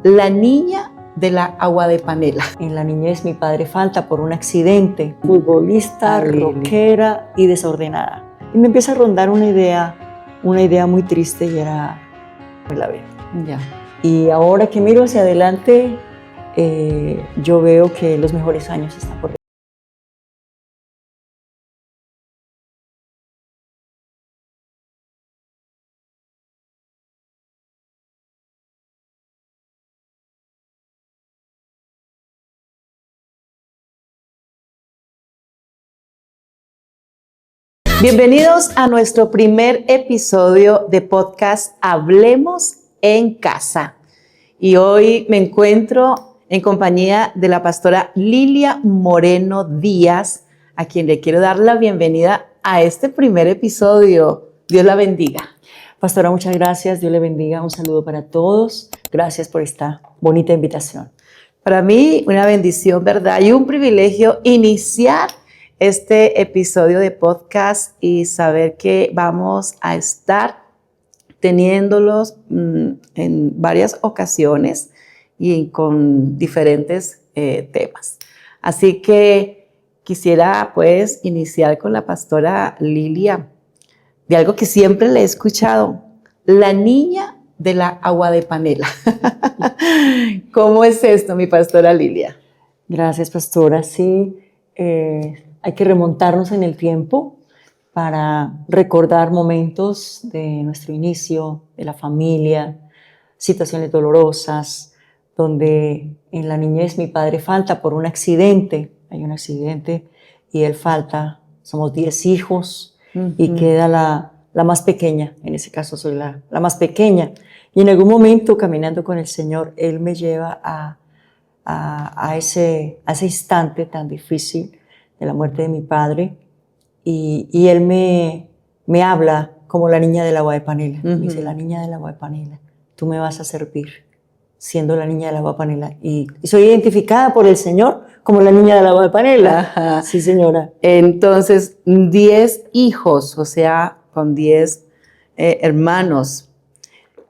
La niña de la agua de panela. En la niñez mi padre falta por un accidente, futbolista, rockera y desordenada. Y me empieza a rondar una idea muy triste y era la vida. Ya. Y ahora que miro hacia adelante, yo veo que los mejores años están por venir. Bienvenidos a nuestro primer episodio de podcast Hablemos en Casa. Y hoy me encuentro en compañía de la pastora Lilia Moreno Díaz, a quien le quiero dar la bienvenida a este primer episodio. Dios la bendiga. Pastora, muchas gracias. Dios le bendiga. Un saludo para todos. Gracias por esta bonita invitación. Para mí, una bendición, ¿verdad? Y un privilegio iniciar este episodio de podcast y saber que vamos a estar teniéndolos en varias ocasiones y con diferentes temas. Así que quisiera pues iniciar con la pastora Lilia de algo que siempre le he escuchado, la niña de la agua de panela. ¿Cómo es esto, mi pastora Lilia? Gracias, pastora. Sí, hay que remontarnos en el tiempo para recordar momentos de nuestro inicio, de la familia, situaciones dolorosas, donde en la niñez mi padre falta por un accidente, hay un accidente y él falta, somos 10 hijos y queda la más pequeña, en ese caso soy la más pequeña, y en algún momento caminando con el Señor, Él me lleva a ese instante tan difícil de la muerte de mi padre, y Él me habla como la niña del agua de panela. Me dice, la niña del agua de panela, tú me vas a servir siendo la niña del agua de panela. Y soy identificada por el Señor como la niña del agua de panela. Ajá. Sí, señora. Entonces, 10 hijos, o sea, con 10 hermanos.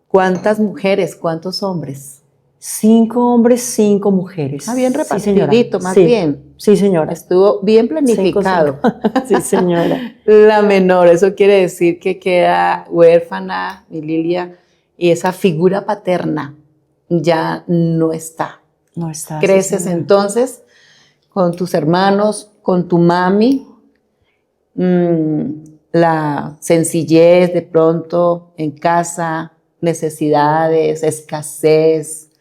¿Cuántas mujeres, cuántos hombres? 5 hombres, 5 mujeres. Ah, bien repartidito, sí, más bien. Sí, señora. Estuvo bien planificado. 5. Sí, señora. La menor, eso quiere decir que queda huérfana, mi Lilia, y esa figura paterna ya no está. No está. Creces sí, entonces con tus hermanos, con tu mami, la sencillez de pronto en casa, necesidades, escasez.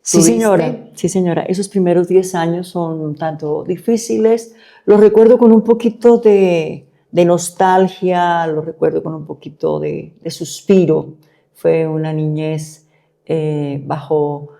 Sí, señora. Sí, señora. Esos primeros 10 años son un tanto difíciles. Los recuerdo con un poquito de nostalgia, los recuerdo con un poquito de suspiro. Fue una niñez bajo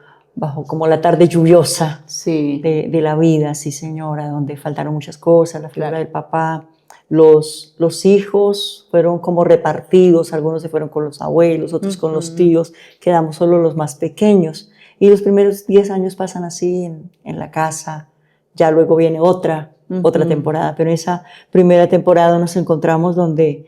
como la tarde lluviosa Sí. de la vida, sí, señora, donde faltaron muchas cosas, la figura del papá. Los hijos fueron como repartidos, algunos se fueron con los abuelos, otros con los tíos, quedamos solo los más pequeños. Y los primeros 10 años pasan así en la casa, ya luego viene otra temporada, pero en esa primera temporada nos encontramos donde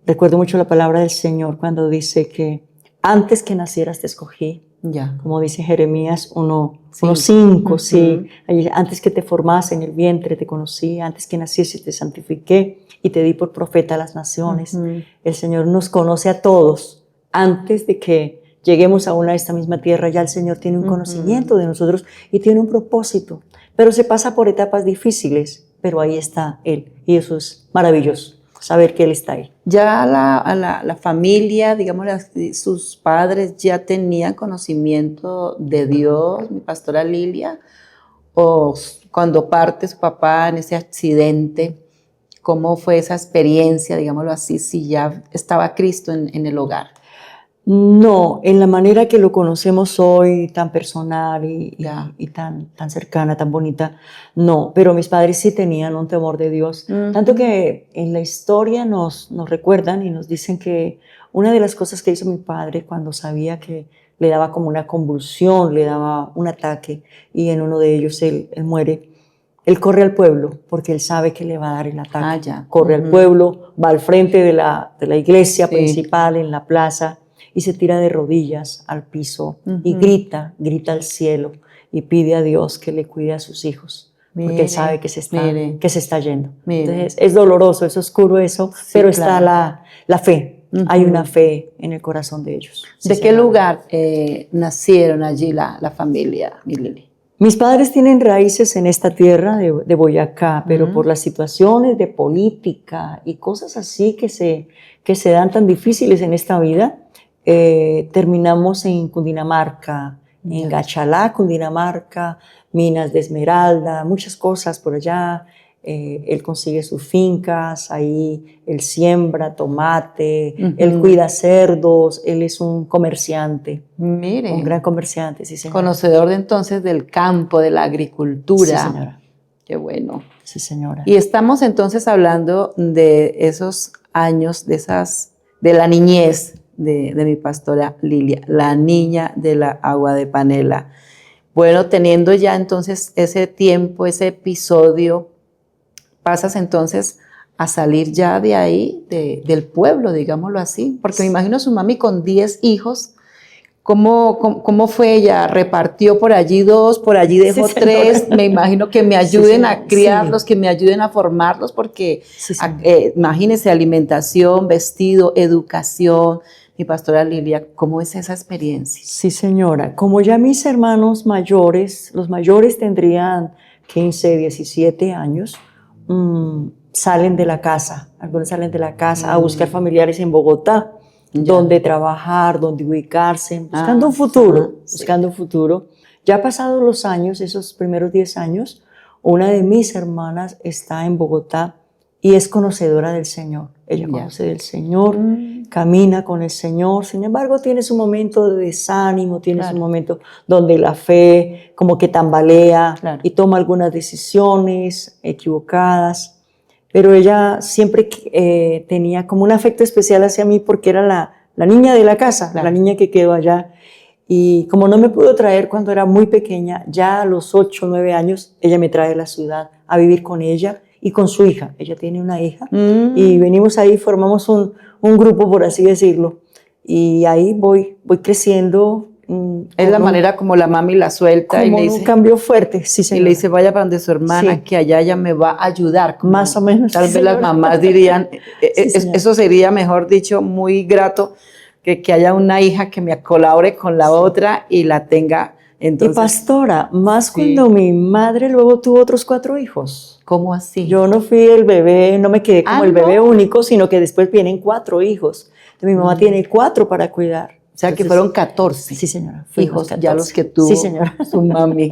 recuerdo mucho la palabra del Señor cuando dice que antes que nacieras te escogí. Ya. Como dice Jeremías 1:5, sí. Antes que te formase en el vientre te conocí, antes que naciese te santifiqué y te di por profeta a las naciones. El Señor nos conoce a todos. Antes de que lleguemos aún a esta misma tierra, ya el Señor tiene un conocimiento de nosotros y tiene un propósito. Pero se pasa por etapas difíciles, pero ahí está Él. Y eso es maravilloso, saber que Él está ahí. Ya la familia, digamos, sus padres ya tenían conocimiento de Dios, mi pastora Lilia, o cuando parte su papá en ese accidente, ¿cómo fue esa experiencia, digámoslo así, si ya estaba Cristo en el hogar? No, en la manera que lo conocemos hoy, tan personal y tan cercana, tan bonita, no. Pero mis padres sí tenían un temor de Dios. Tanto que en la historia nos recuerdan y nos dicen que una de las cosas que hizo mi padre cuando sabía que le daba como una convulsión, le daba un ataque, y en uno de ellos él muere, él corre al pueblo porque él sabe que le va a dar el ataque. Corre al pueblo, va al frente de la iglesia principal en la plaza, y se tira de rodillas al piso y Ujú. grita al cielo y pide a Dios que le cuide a sus hijos, porque Mire, él sabe que mire, se está yendo. mire. Entonces es doloroso, es oscuro eso, Sí, pero está claro. la fe, hay Ujú. una fe en el corazón de ellos. Sí, ¿De qué señora. lugar nacieron allí la familia, mi Lili? Mis padres tienen raíces en esta tierra de Boyacá, pero por las situaciones de política y cosas así que se dan tan difíciles en esta vida, terminamos en Cundinamarca, en Ya. Gachalá, Cundinamarca, minas de esmeralda, muchas cosas por allá. Él consigue sus fincas, ahí él siembra tomate, él Ujú. cuida cerdos, él es un comerciante, Mire, un gran comerciante, sí, señora. conocedor de entonces del campo, de la agricultura. Sí, señora. Qué bueno. Sí, señora. Y estamos entonces hablando de esos años, de la niñez de mi pastora Lilia, la niña de la agua de panela. Bueno, teniendo ya entonces ese tiempo, ese episodio, pasas entonces a salir ya de ahí, del pueblo, digámoslo así, porque me imagino su mami con 10 hijos. ¿Cómo fue ella? ¿Repartió por allí 2, por allí dejó Sí, 3? señora. Me imagino que me Sí, ayuden señora. a criarlos, Sí. que me ayuden a formarlos, porque Sí, señora. imagínense, alimentación, vestido, educación. Mi pastora Lilia, ¿cómo es esa experiencia? Sí, señora. Como ya mis hermanos mayores, los mayores tendrían 15, 17 años, salen de la casa. Algunos salen de la casa a buscar familiares en Bogotá, Ya. donde trabajar, donde ubicarse, buscando un futuro, Sí. buscando un futuro. Ya pasados los años, esos primeros 10 años, una de mis hermanas está en Bogotá y es conocedora del Señor. Ella Ya. conoce del Señor, camina con el Señor. Sin embargo, tiene su momento de desánimo, tiene Claro. su momento donde la fe como que tambalea Claro. y toma algunas decisiones equivocadas. Pero ella siempre tenía como un afecto especial hacia mí porque era la niña de la casa, Claro. la niña que quedó allá. Y como no me pudo traer cuando era muy pequeña, ya a los 8 o 9 años, ella me trae a la ciudad a vivir con ella y con su hija. Ella tiene una hija y venimos ahí, formamos un grupo, por así decirlo. Y ahí voy creciendo. Es la manera como la mami la suelta y como le un dice, cambio fuerte, sí, y señora. le dice, vaya para donde su hermana, Sí. que allá ella me va a ayudar. Como Más o menos, tal sí, vez las señora. mamás dirían, Sí, señora. eso sería, mejor dicho, muy grato, que haya una hija que me colabore con la otra y la tenga. Y Entonces, pastora, más sí. cuando mi madre luego tuvo otros 4 hijos. ¿Cómo así? Yo no fui el bebé, no me quedé como el bebé ¿no? único, sino que después vienen 4 hijos. Entonces, mi mamá tiene 4 para cuidar. O sea, que Entonces, fueron 14 sí, señora. hijos, ya los que 14. tuvo Sí, señora. su mami.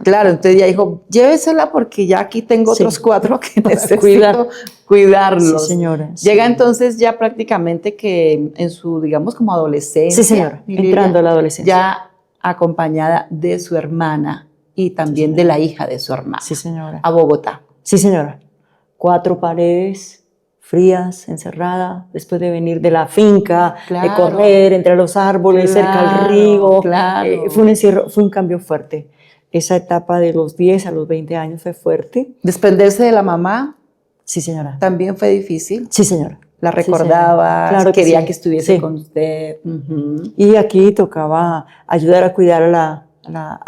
Claro, entonces ella dijo, llévesela porque ya aquí tengo Sí. otros 4 que Para necesito cuidarlos. Sí, señora. Llega Sí. entonces ya prácticamente que en su, digamos, como adolescencia. Sí, señora. mi Lilia, Entrando a la adolescencia. Ya acompañada de su hermana y también Sí, de la hija de su hermana. Sí, señora. A Bogotá. Sí, señora. 4 paredes frías, encerrada, después de venir de la finca, de Claro. correr entre los árboles, cerca al río. Claro. Fue un encierro, fue un cambio fuerte. Esa etapa de los 10 a los 20 años fue fuerte. Desprenderse de la mamá Sí, señora. también fue difícil. Sí, señora. La Sí, señora. recordaba, Claro que quería sí. que estuviese Sí. con usted. Ujú. Y aquí tocaba ayudar a cuidar a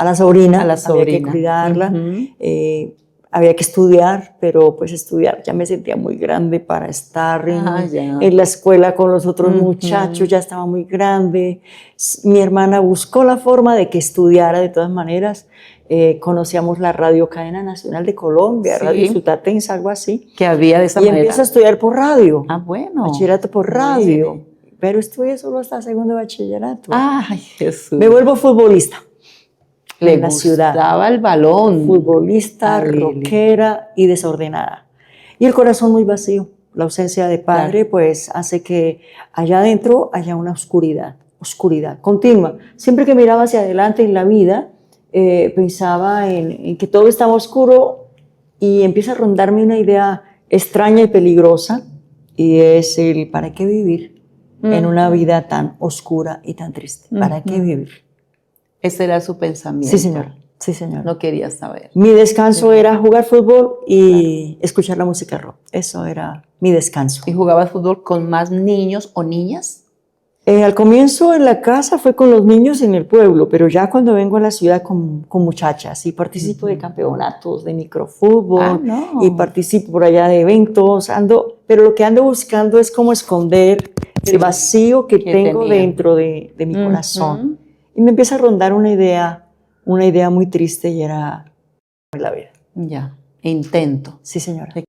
la sobrina. A la Había que sobrina. cuidarla. Ujú. Había que estudiar, pero pues estudiar ya me sentía muy grande para estar Ya. en la escuela con los otros Ujú. muchachos, ya estaba muy grande. Mi hermana buscó la forma de que estudiara de todas maneras. Conocíamos la Radio Cadena Nacional de Colombia, Sí. Radio Sutatensa, algo así. Que había de esa Y manera. empiezo a estudiar por radio, Ah, bueno. bachillerato por radio, Bueno. pero estudié solo hasta segundo bachillerato. Ay, Jesús. Me vuelvo futbolista. Le en la ciudad. gustaba el balón. Futbolista, A Lili. rockera y desordenada. Y el corazón muy vacío. La ausencia de padre pues hace que allá adentro haya una oscuridad continua. Siempre que miraba hacia adelante en la vida, pensaba en que todo estaba oscuro y empieza a rondarme una idea extraña y peligrosa y es el ¿para qué vivir en una vida tan oscura y tan triste? ¿Para qué vivir? Ese era su pensamiento. Sí, señora. Sí, señora. No quería saber. Mi descanso era jugar fútbol y escuchar la música rock. Eso era mi descanso. ¿Y jugaba fútbol con más niños o niñas? Al comienzo en la casa fue con los niños en el pueblo, pero ya cuando vengo a la ciudad con muchachas y participo de campeonatos de microfútbol no. y participo por allá de eventos, pero lo que ando buscando es cómo esconder el vacío que tengo tenía dentro de mi corazón. Y me empieza a rondar una idea muy triste y era la vida. Ya, intento. Sí, señora. De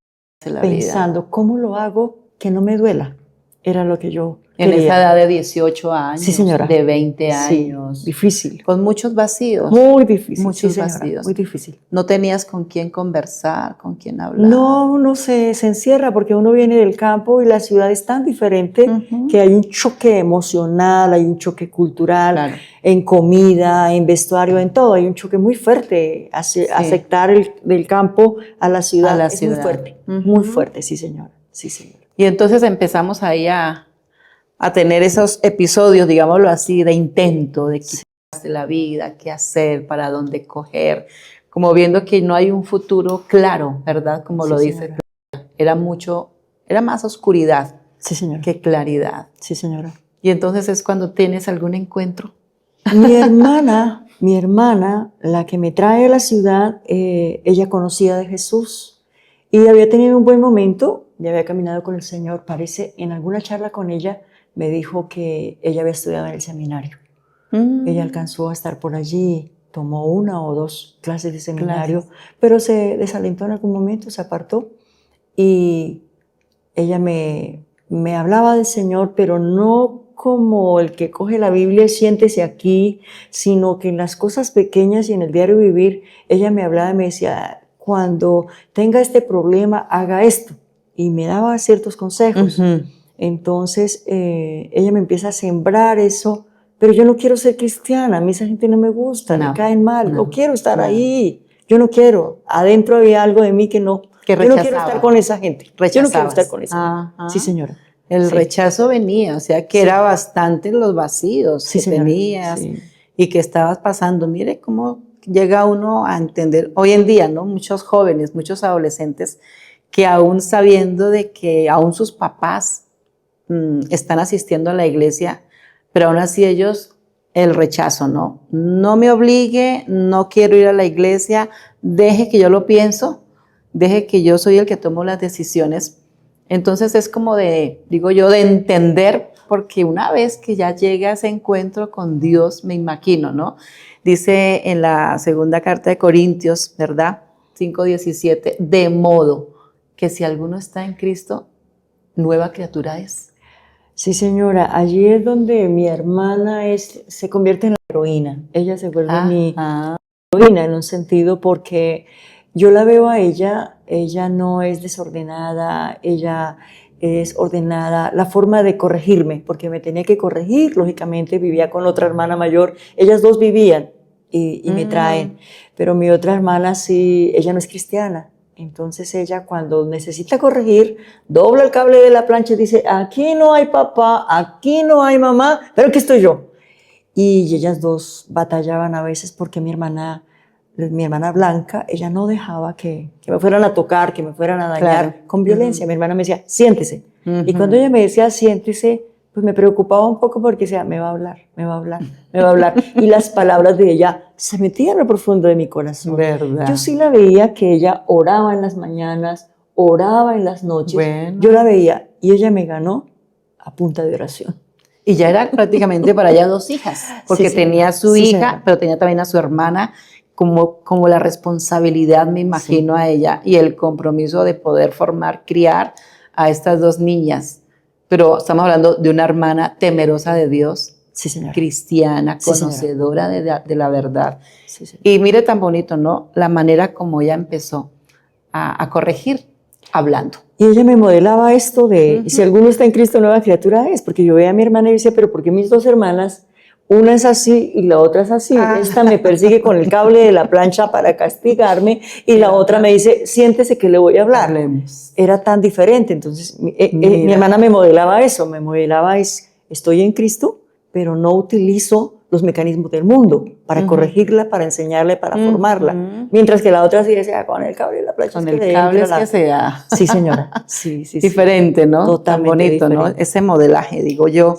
la Pensando, vida. ¿cómo lo hago que no me duela? Era lo que yo en quería. esa edad de 18 años, Sí, señora. de 20 años. Sí, difícil. Con muchos vacíos. Muy difícil. Muchos sí, señora, vacíos. muy difícil. No tenías con quién conversar, con quién hablar. No, uno se encierra porque uno viene del campo y la ciudad es tan diferente que hay un choque emocional, hay un choque cultural, Claro. en comida, en vestuario, en todo. Hay un choque muy fuerte. Aceptar del campo a la ciudad es muy fuerte. Muy fuerte, sí, señora. Sí, señora. Y entonces empezamos ahí a tener esos episodios, digámoslo así, de intento, de quitarse la vida, qué hacer, para dónde coger, como viendo que no hay un futuro claro, ¿verdad? Como lo dice, era más oscuridad que claridad. Sí, señora. Y entonces es cuando tienes algún encuentro. Mi hermana, la que me trae a la ciudad, ella conocía de Jesús y había tenido un buen momento, ya había caminado con el Señor, parece, en alguna charla con ella, me dijo que ella había estudiado en el seminario. Ella alcanzó a estar por allí, tomó 1 o 2 clases de seminario, pero se desalentó en algún momento, se apartó y ella me hablaba del Señor, pero no como el que coge la Biblia y siéntese aquí, sino que en las cosas pequeñas y en el diario vivir, ella me hablaba y me decía, cuando tenga este problema, haga esto. Y me daba ciertos consejos. Entonces, ella me empieza a sembrar eso, pero yo no quiero ser cristiana, a mí esa gente no me gusta, me caen mal, no quiero estar ahí, yo no quiero. Adentro había algo de mí que no, yo no quiero estar con esa gente. Yo no quiero estar con esa gente. Sí, señora. El rechazo venía, o sea que era bastante los vacíos que tenías y que estabas pasando. Mire cómo llega uno a entender, hoy en día, ¿no? Muchos jóvenes, muchos adolescentes que aún sabiendo de que aún sus papás están asistiendo a la iglesia, pero aún así ellos, el rechazo, ¿no? No me obligue, no quiero ir a la iglesia, deje que yo lo pienso, deje que yo soy el que tomo las decisiones. Entonces es como digo yo, de entender, porque una vez que ya llega ese encuentro con Dios, me imagino, ¿no? Dice en la segunda carta de Corintios, ¿verdad? 5:17, de modo que si alguno está en Cristo, nueva criatura es. Sí, señora, allí es donde mi hermana se convierte en la heroína. Ella se vuelve mi heroína en un sentido porque yo la veo a ella no es desordenada, ella es ordenada, la forma de corregirme, porque me tenía que corregir, lógicamente vivía con otra hermana mayor, ellas dos vivían y me traen, pero mi otra hermana sí, ella no es cristiana. Entonces ella cuando necesita corregir, dobla el cable de la plancha y dice, aquí no hay papá, aquí no hay mamá, pero aquí estoy yo. Y ellas dos batallaban a veces porque mi hermana Blanca, ella no dejaba que me fueran a tocar, que me fueran a dañar con violencia. Mi hermana me decía, siéntese. Y cuando ella me decía, siéntese, pues me preocupaba un poco porque decía, me va a hablar. Y las palabras de ella se metían en lo profundo de mi corazón. ¿Verdad? Yo sí la veía que ella oraba en las mañanas, oraba en las noches. Bueno. Yo la veía y ella me ganó a punta de oración. Y ya era prácticamente para ella 2 hijas, porque tenía a su hija, pero tenía también a su hermana, como la responsabilidad, me imagino, a ella, y el compromiso de poder formar, criar a estas 2 niñas. Pero estamos hablando de una hermana temerosa de Dios, cristiana, conocedora de la verdad. Y mire tan bonito, ¿no? La manera como ella empezó a corregir, hablando. Y ella me modelaba esto de, si alguno está en Cristo, nueva criatura es, porque yo veía a mi hermana y decía, pero ¿por qué mis 2 hermanas, una es así y la otra es así? Esta me persigue con el cable de la plancha para castigarme y la otra me dice, siéntese que le voy a hablar. Hablemos. Era tan diferente, entonces mi hermana me modelaba eso, estoy en Cristo, pero no utilizo los mecanismos del mundo para corregirla, para enseñarle, para formarla. Mientras que la otra sí decía, con el cable y la plancha. Con el cable es que sea. Sí, señora. Sí. Diferente, ¿no? Totalmente tan bonito, diferente. ¿no? Ese modelaje, digo yo.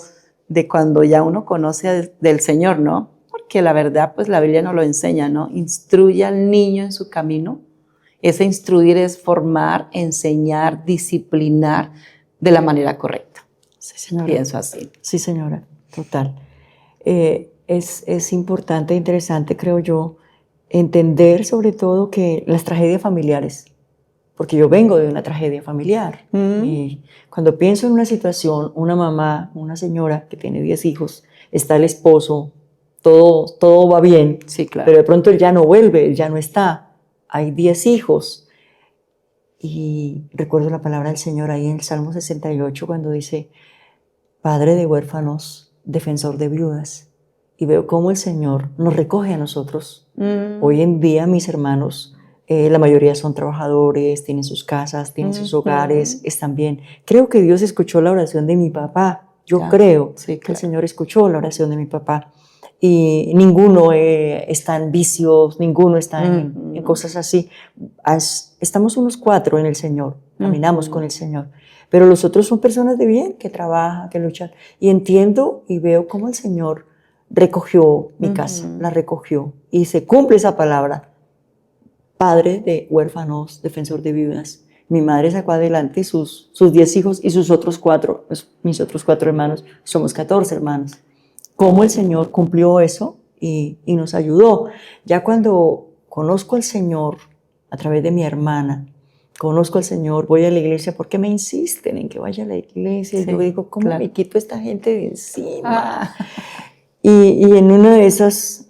de cuando ya uno conoce del Señor, ¿no? Porque la verdad, pues la Biblia nos lo enseña, ¿no? Instruye al niño en su camino. Ese instruir es formar, enseñar, disciplinar de la manera correcta. Sí, señora. Pienso así. Sí, señora, total. Es importante e interesante, creo yo, entender sobre todo que las tragedias familiares, porque yo vengo de una tragedia familiar, y cuando pienso en una situación, una mamá, una señora que tiene 10 hijos, está el esposo, todo va bien, Sí, claro. pero de pronto él ya no vuelve, él ya no está, hay 10 hijos. Y recuerdo la palabra del Señor ahí en el Salmo 68 cuando dice, Padre de huérfanos, defensor de viudas. Y veo cómo el Señor nos recoge a nosotros. Hoy en día mis hermanos, la mayoría son trabajadores, tienen sus casas, tienen sus hogares, están bien. Creo que Dios escuchó la oración de mi papá. Yo creo que el Señor escuchó la oración de mi papá. Y ninguno está en vicios, ninguno está en cosas así. Estamos unos 4 en el Señor, caminamos con el Señor. Pero los otros son personas de bien, que trabajan, que luchan. Y entiendo y veo cómo el Señor recogió mi casa, la recogió. Y se cumple esa palabra. Padre de huérfanos, defensor de viudas. Mi madre sacó adelante sus 10 hijos y sus otros 4, mis otros 4 hermanos. Somos 14 hermanos. Cómo el Señor cumplió eso y nos ayudó. Ya cuando conozco al Señor a través de mi hermana, conozco al Señor, voy a la iglesia porque me insisten en que vaya a la iglesia. Sí, y yo digo, ¿cómo me quito esta gente de encima? Y en una de esas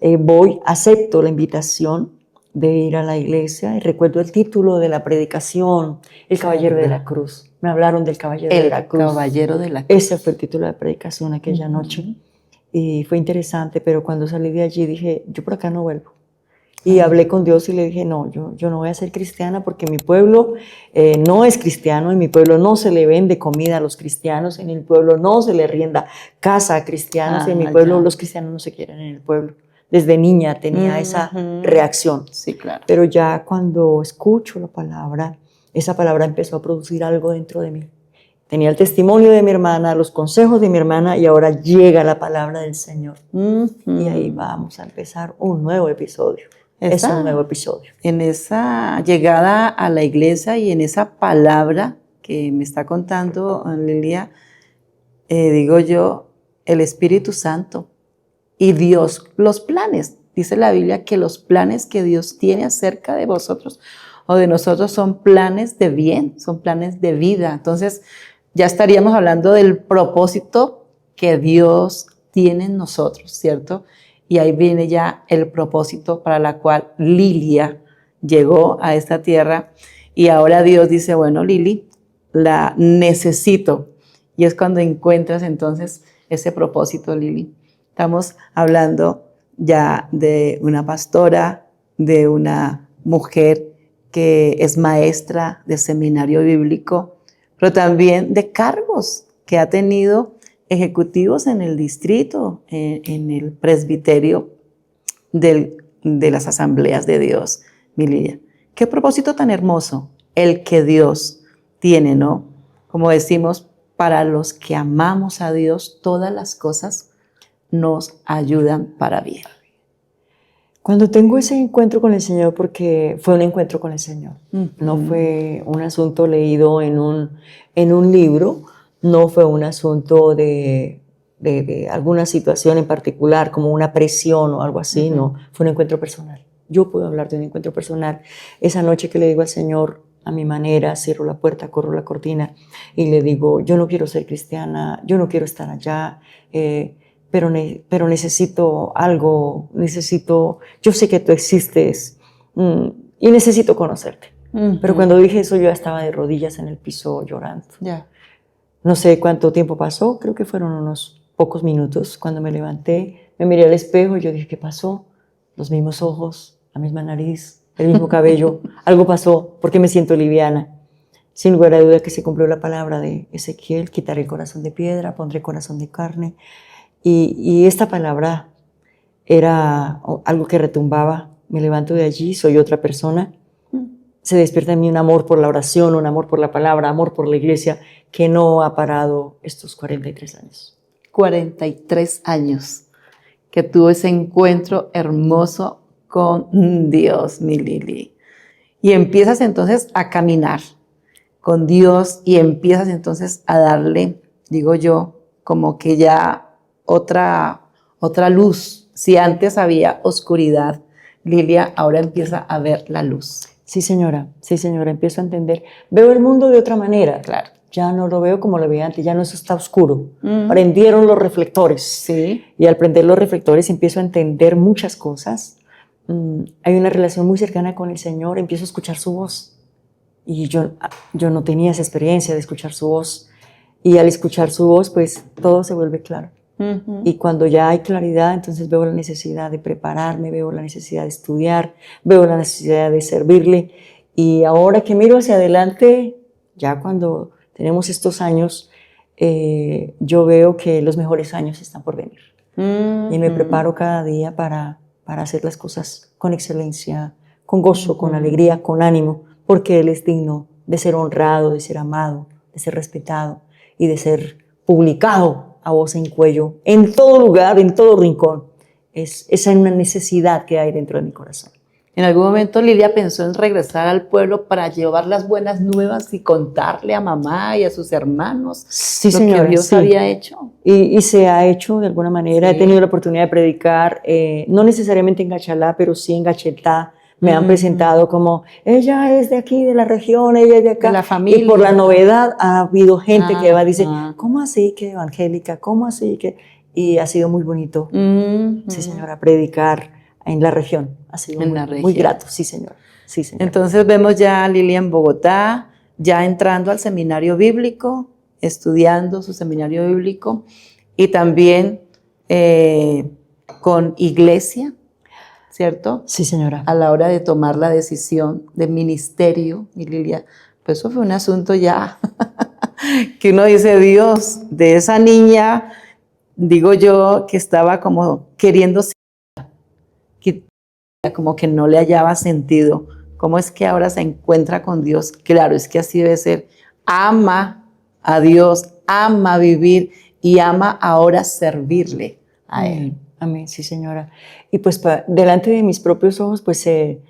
acepto la invitación de ir a la iglesia y recuerdo el título de la predicación, El Caballero de la Cruz. Me hablaron del Caballero de la Cruz. El Caballero de la Cruz. Ese fue el título de la predicación aquella noche. Y fue interesante, pero cuando salí de allí dije, yo por acá no vuelvo. Y hablé con Dios y le dije, no, yo no voy a ser cristiana porque mi pueblo no es cristiano, en mi pueblo no se le vende comida a los cristianos, en el pueblo no se le rienda casa a cristianos, en mi pueblo los cristianos no se quieren en el pueblo. Desde niña tenía esa reacción. Sí, claro. Pero ya cuando escucho la palabra, esa palabra empezó a producir algo dentro de mí. Tenía el testimonio de mi hermana, los consejos de mi hermana y ahora llega la palabra del Señor. Y ahí vamos a empezar un nuevo episodio. Es un nuevo episodio. En esa llegada a la iglesia y en esa palabra que me está contando Lilia, digo yo, el Espíritu Santo y Dios, los planes. Dice la Biblia que los planes que Dios tiene acerca de vosotros o de nosotros son planes de bien, son planes de vida. Entonces, ya estaríamos hablando del propósito que Dios tiene en nosotros, ¿cierto? Y ahí viene ya el propósito para la cual Lilia llegó a esta tierra. Y ahora Dios dice, bueno, Lili, la necesito. Y es cuando encuentras entonces ese propósito, Lili. Estamos hablando ya de una pastora, de una mujer que es maestra de seminario bíblico, pero también de cargos que ha tenido ejecutivos en el distrito, en el presbiterio de las asambleas de Dios, mi Lilia. Qué propósito tan hermoso el que Dios tiene, ¿no? Como decimos, para los que amamos a Dios, todas las cosas nos ayudan para bien. Cuando tengo ese encuentro con el Señor, porque fue un encuentro con el Señor, no fue un asunto leído en un libro, no fue un asunto de alguna situación en particular, como una presión o algo así, no, fue un encuentro personal. Yo puedo hablar de un encuentro personal. Esa noche que le digo al Señor, a mi manera, cierro la puerta, corro la cortina y le digo, yo no quiero ser cristiana, yo no quiero estar allá, pero necesito algo, yo sé que tú existes y necesito conocerte. Pero cuando dije eso yo ya estaba de rodillas en el piso llorando. No sé cuánto tiempo pasó, creo que fueron unos pocos minutos. Cuando me levanté, me miré al espejo y yo dije, ¿qué pasó? Los mismos ojos, la misma nariz, el mismo cabello, algo pasó, ¿por qué me siento liviana? Sin lugar a duda que se cumplió la palabra de Ezequiel, quitaré el corazón de piedra, pondré corazón de carne. Y esta palabra era algo que retumbaba. Me levanto de allí, soy otra persona. Se despierta en mí un amor por la oración, un amor por la palabra, amor por la iglesia, que no ha parado estos 43 años. 43 años que tuvo ese encuentro hermoso con Dios, mi Lili. Y empiezas entonces a caminar con Dios y empiezas entonces a darle, digo yo, como que ya otra luz. Si antes había oscuridad, Lilia ahora empieza a ver la luz. Sí, señora, empiezo a entender. Veo el mundo de otra manera. Claro. Ya no lo veo como lo veía antes, ya no eso está oscuro. Prendieron los reflectores. Sí. Y al prender los reflectores empiezo a entender muchas cosas. Hay una relación muy cercana con el Señor, empiezo a escuchar su voz. Y yo no tenía esa experiencia de escuchar su voz. Y al escuchar su voz, pues todo se vuelve claro. Y cuando ya hay claridad, entonces veo la necesidad de prepararme, veo la necesidad de estudiar, veo la necesidad de servirle. Y ahora que miro hacia adelante, ya cuando tenemos estos años, yo veo que los mejores años están por venir. Y me preparo cada día para hacer las cosas con excelencia, con gozo, con alegría, con ánimo, porque Él es digno de ser honrado, de ser amado, de ser respetado y de ser publicado a voz en cuello, en todo lugar, en todo rincón. Esa es una necesidad que hay dentro de mi corazón. En algún momento Lilia pensó en regresar al pueblo para llevar las buenas nuevas y contarle a mamá y a sus hermanos Sí, lo señora, que Dios sí. había hecho. Y se ha hecho de alguna manera. Sí. He tenido la oportunidad de predicar, no necesariamente en Gachalá, pero sí en Gachetá. Me han presentado como, ella es de aquí, de la región, ella es de acá. De la familia. Y por la novedad ha habido gente que va y dice, ¿cómo así que evangélica? ¿Cómo así que...? Y ha sido muy bonito, sí señora, predicar en la región. Ha sido muy grato, sí señora. Sí, señora. Entonces vemos ya a Lilia en Bogotá, ya entrando al seminario bíblico, estudiando su seminario bíblico y también con iglesia, ¿cierto? Sí, señora. A la hora de tomar la decisión de ministerio, y Lilia, pues eso fue un asunto ya que uno dice, Dios, de esa niña, digo yo, que estaba como queriendo ser, como que no le hallaba sentido. ¿Cómo es que ahora se encuentra con Dios? Claro, es que así debe ser. Ama a Dios, ama vivir y ama ahora servirle a Él. Amén, sí señora. Y pues delante de mis propios ojos pues se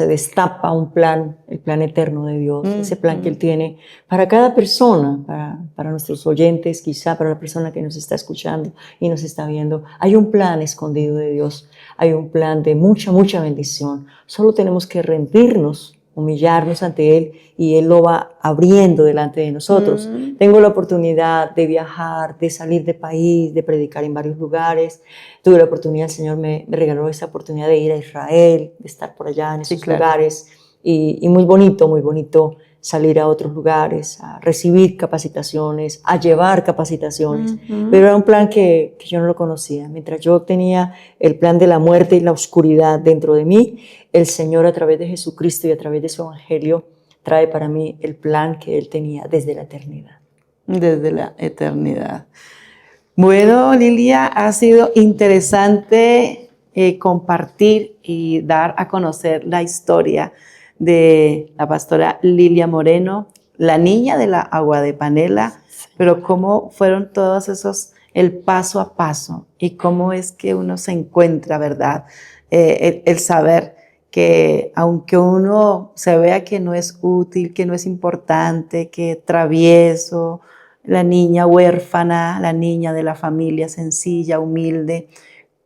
destapa un plan, el plan eterno de Dios, ese plan que Él tiene para cada persona, para nuestros oyentes, quizá para la persona que nos está escuchando y nos está viendo. Hay un plan escondido de Dios, hay un plan de mucha, mucha bendición. Solo tenemos que rendirnos, humillarnos ante Él y Él lo va abriendo delante de nosotros. Tengo la oportunidad de viajar, de salir de país, de predicar en varios lugares. Tuve la oportunidad, el Señor me regaló esa oportunidad de ir a Israel, de estar por allá en esos lugares y muy bonito salir a otros lugares, a recibir capacitaciones, a llevar capacitaciones. Pero era un plan que yo no lo conocía. Mientras yo tenía el plan de la muerte y la oscuridad dentro de mí, el Señor a través de Jesucristo y a través de su evangelio trae para mí el plan que Él tenía desde la eternidad. Desde la eternidad. Bueno, Lilia, ha sido interesante compartir y dar a conocer la historia de la pastora Lilia Moreno, la niña de la agua de panela, pero cómo fueron todos esos, el paso a paso y cómo es que uno se encuentra, ¿verdad? El saber que aunque uno se vea que no es útil, que no es importante, que travieso, la niña huérfana, la niña de la familia sencilla, humilde,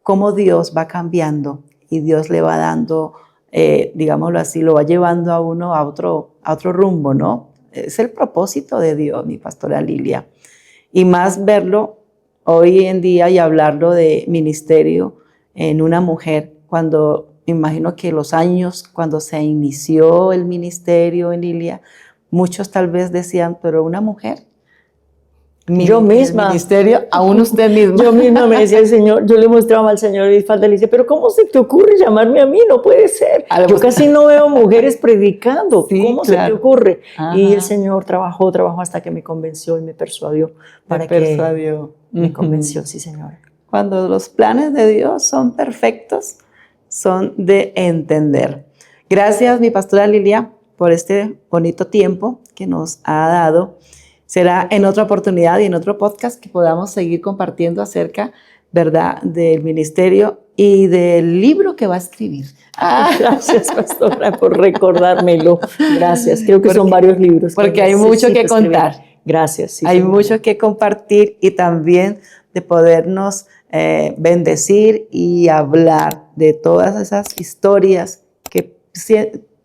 cómo Dios va cambiando y Dios le va dando, digámoslo así, lo va llevando a uno a otro rumbo, ¿no? Es el propósito de Dios, mi pastora Lilia. Y más verlo hoy en día y hablarlo de ministerio en una mujer, cuando imagino que los años, cuando se inició el ministerio en Lilia, muchos tal vez decían, pero una mujer. Yo misma. El ministerio, aún usted misma. Yo misma me decía el Señor, yo le mostraba al Señor mi falda y le decía, pero ¿cómo se te ocurre llamarme a mí? No puede ser. Yo casi no veo mujeres predicando. Sí, ¿cómo se te ocurre? Ajá. Y el Señor trabajó hasta que me convenció y me persuadió. Me convenció, sí, Señor. Cuando los planes de Dios son perfectos, son de entender. Gracias, mi pastora Lilia, por este bonito tiempo que nos ha dado. será en otra oportunidad y en otro podcast que podamos seguir compartiendo acerca, ¿verdad?, del ministerio y del libro que va a escribir. Gracias, pastora, por recordármelo. Gracias. Creo que son varios libros. Porque hay mucho que necesito escribir. contar. Gracias. Sí, hay mucho que compartir y también de podernos bendecir y hablar de todas esas historias que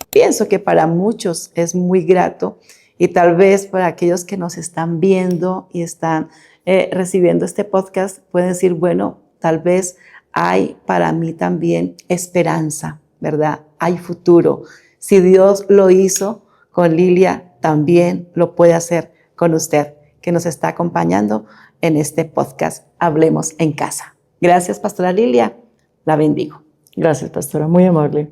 pienso que para muchos es muy grato y tal vez para aquellos que nos están viendo y están recibiendo este podcast pueden decir, bueno, tal vez hay para mí también esperanza, ¿verdad? Hay futuro. Si Dios lo hizo con Lilia, también lo puede hacer con usted, que nos está acompañando en este podcast Hablemos en Casa. Gracias, Pastora Lilia. La bendigo. Gracias, pastora. Muy amable.